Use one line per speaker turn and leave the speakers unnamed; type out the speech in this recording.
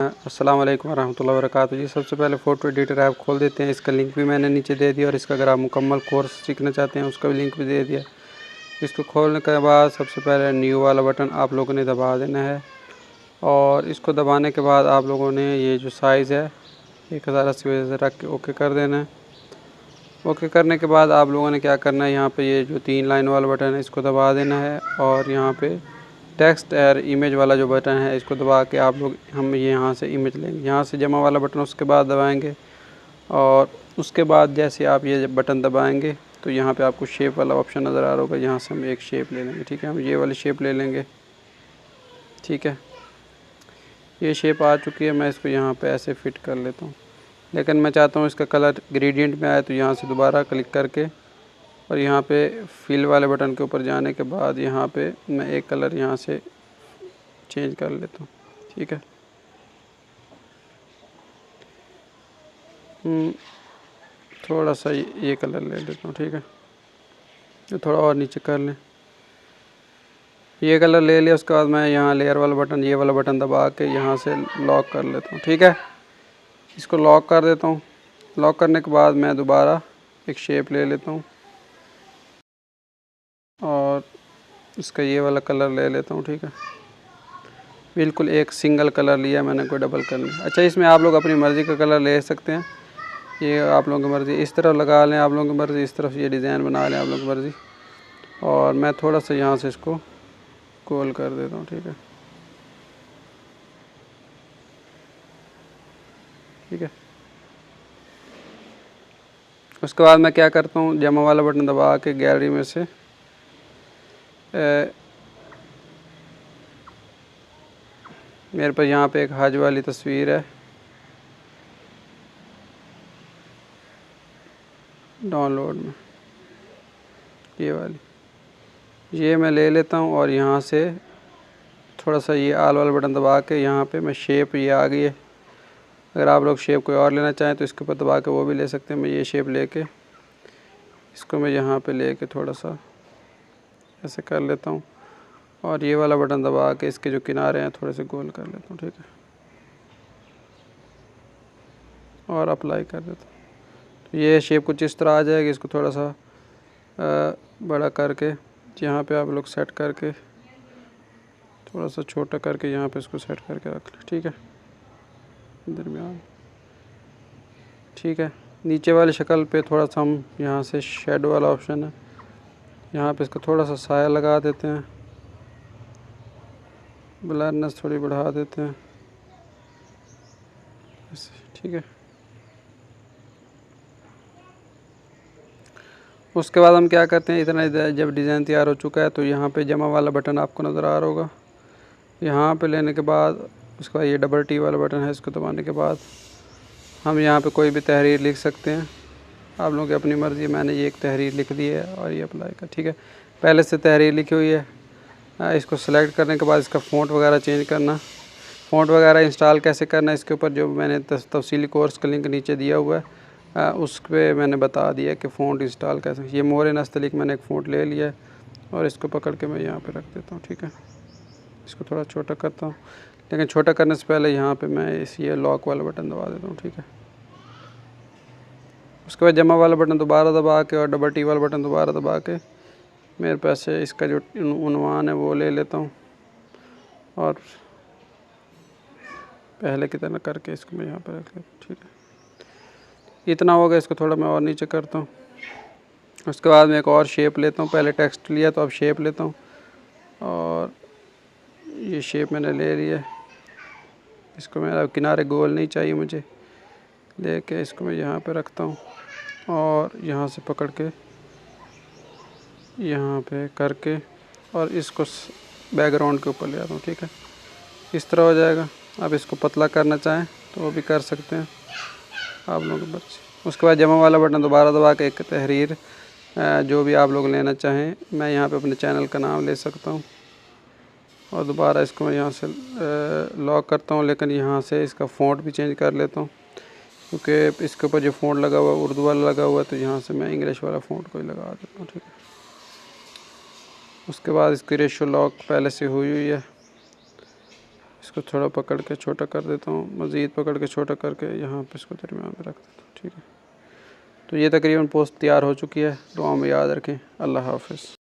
अस्सलाम वालेकुम रहमतुल्लाहि व बरकातुहू जी। सबसे पहले फ़ोटो एडिटर ऐप खोल देते हैं। इसका लिंक भी मैंने नीचे दे दिया और इसका अगर आप मुकम्मल कोर्स सीखना चाहते हैं उसका भी लिंक भी दे दिया। इसको खोलने के बाद सबसे पहले न्यू वाला बटन आप लोगों ने दबा देना है और इसको दबाने के बाद आप लोगों ने ये जो साइज़ है 1080 वजह से रख के ओके कर देना है। ओके करने के बाद आप लोगों ने क्या करना है, यहाँ पे ये जो 3 लाइन वाला बटन है इसको दबा देना है और यहाँ पे टेक्स्ट और इमेज वाला जो बटन है इसको दबा के हम ये यहाँ से इमेज लेंगे। यहाँ से जमा वाला बटन उसके बाद दबाएंगे और उसके बाद जैसे आप ये बटन दबाएंगे तो यहाँ पे आपको शेप वाला ऑप्शन नज़र आ रहा होगा। यहाँ से हम एक शेप ले लेंगे। ठीक है, हम ये वाली शेप ले लेंगे। ठीक है, ये शेप आ चुकी है। मैं इसको यहाँ पे ऐसे फिट कर लेता हूँ, लेकिन मैं चाहता हूँ इसका कलर ग्रेडियंट में आए, तो यहाँ से दोबारा क्लिक करके और यहाँ पे फिल वाले बटन के ऊपर जाने के बाद यहाँ पे मैं एक कलर यहाँ से चेंज कर लेता हूँ। ठीक है, थोड़ा सा ये कलर ले लेता हूँ। ठीक है, तो थोड़ा और नीचे कर लें। ये कलर ले लिया, उसके बाद मैं यहाँ लेयर वाला बटन, ये वाला बटन दबा के यहाँ से लॉक कर लेता हूँ। ठीक है, इसको लॉक कर देता हूँ। लॉक करने के बाद मैं दोबारा एक शेप ले लेता हूँ और इसका ये वाला कलर ले लेता हूँ। ठीक है, बिल्कुल एक सिंगल कलर लिया मैंने, कोई डबल कलर नहीं। अच्छा, इसमें आप लोग अपनी मर्ज़ी का कलर ले सकते हैं। ये आप लोगों की मर्ज़ी, इस तरफ लगा लें आप लोगों की मर्ज़ी, इस तरफ ये डिज़ाइन बना लें आप लोगों की मर्ज़ी। और मैं थोड़ा सा यहाँ से इसको गोल कर देता हूँ। ठीक है, ठीक है। उसके बाद मैं क्या करता हूँ, जमा वाला बटन दबा के गैलरी में से मेरे पास यहाँ पे एक हज वाली तस्वीर है डाउनलोड में, ये वाली, ये मैं ले लेता हूँ और यहाँ से थोड़ा सा ये आल वाला बटन दबा के यहाँ पे मैं शेप, ये आ गई है। अगर आप लोग शेप कोई और लेना चाहें तो इसके ऊपर दबा के वो भी ले सकते हैं। मैं ये शेप लेके इसको मैं यहाँ पे लेके थोड़ा सा ऐसे कर लेता हूँ और ये वाला बटन दबा के इसके जो किनारे हैं थोड़े से गोल कर लेता हूँ। ठीक है, और अप्लाई कर देता हूँ। तो ये शेप कुछ इस तरह आ जाएगी। इसको थोड़ा सा बड़ा करके यहाँ पे आप लोग सेट करके थोड़ा सा छोटा करके यहाँ पे इसको सेट करके रख लें। ठीक है, दरमियान। ठीक है, नीचे वाली शक्ल पे थोड़ा सा हम यहाँ से शेडो वाला ऑप्शन है, यहाँ पे इसको थोड़ा सा साया लगा देते हैं, ब्लरनेस थोड़ी बढ़ा देते हैं ऐसे। ठीक है, उसके बाद हम क्या करते हैं, इतना जब डिज़ाइन तैयार हो चुका है तो यहाँ पे जमा वाला बटन आपको नज़र आ रहा होगा। यहाँ पे लेने के बाद उसके बाद ये डबल टी वाला बटन है, इसको दबाने के बाद हम यहाँ पे कोई भी तहरीर लिख सकते हैं। आप लोगों की अपनी मर्ज़ी। मैंने ये एक तहरीर लिख दी है और ये अप्लाई कर। ठीक है, पहले से तहरीर लिखी हुई है। इसको सेलेक्ट करने के बाद इसका फ़ॉन्ट वगैरह चेंज करना, फ़ॉन्ट वगैरह इंस्टॉल कैसे करना, इसके ऊपर जो मैंने तफसीली कोर्स का लिंक नीचे दिया हुआ है उस पर मैंने बता दिया कि फ़ॉन्ट इंस्टॉल कैसे। ये मोर नस्तलिक मैंने एक फ़ॉन्ट ले लिया है और इसको पकड़ के मैं यहाँ पे रख देता हूँ। ठीक है, इसको थोड़ा छोटा करता हूँ, लेकिन छोटा करने से पहले यहाँ पे मैं ये लॉक वाला बटन दबा देता हूँ। ठीक है, उसके बाद जमा वाला बटन दोबारा दबा के और डबल टी वाला बटन दोबारा दबा के मेरे पास है इसका जो उन्वान है वो ले लेता हूँ और पहले की तरह करके इसको मैं यहाँ पर रख लेता हूँ। ठीक है, इतना हो गया। इसको थोड़ा मैं और नीचे करता हूँ। उसके बाद मैं एक और शेप लेता हूँ। पहले टेक्स्ट लिया तो अब शेप लेता हूँ और ये शेप मैंने ले लिया। इसको मेरा किनारे गोल नहीं चाहिए मुझे, लेके इसको मैं यहाँ पे रखता हूँ और यहाँ से पकड़ के यहाँ पे करके और इसको बैकग्राउंड के ऊपर ले आता हूँ। ठीक है, इस तरह हो जाएगा। आप इसको पतला करना चाहें तो वो भी कर सकते हैं आप लोगों की मर्ज़ी। उसके बाद जमा वाला बटन दोबारा दबा के एक तहरीर जो भी आप लोग लेना चाहें, मैं यहाँ पे अपने चैनल का नाम ले सकता हूँ और दोबारा इसको मैं यहाँ से लॉक करता हूँ, लेकिन यहाँ से इसका फ़ॉन्ट भी चेंज कर लेता हूँ क्योंकि इसके ऊपर जो फ़ॉन्ट लगा हुआ है उर्दू वाला लगा हुआ है, तो यहाँ से मैं इंग्लिश वाला फ़ॉन्ट कोई लगा देता हूँ। ठीक है, उसके बाद इसकी रेशो लॉक पहले से हुई है, इसको थोड़ा पकड़ के छोटा कर देता हूँ, मज़ीद पकड़ के छोटा करके यहाँ पे इसको दरमियान में रख देता हूँ। ठीक है, तो ये तकरीबन पोस्ट तैयार हो चुकी है। दुआ में याद रखें। अल्लाह हाफ़िज़।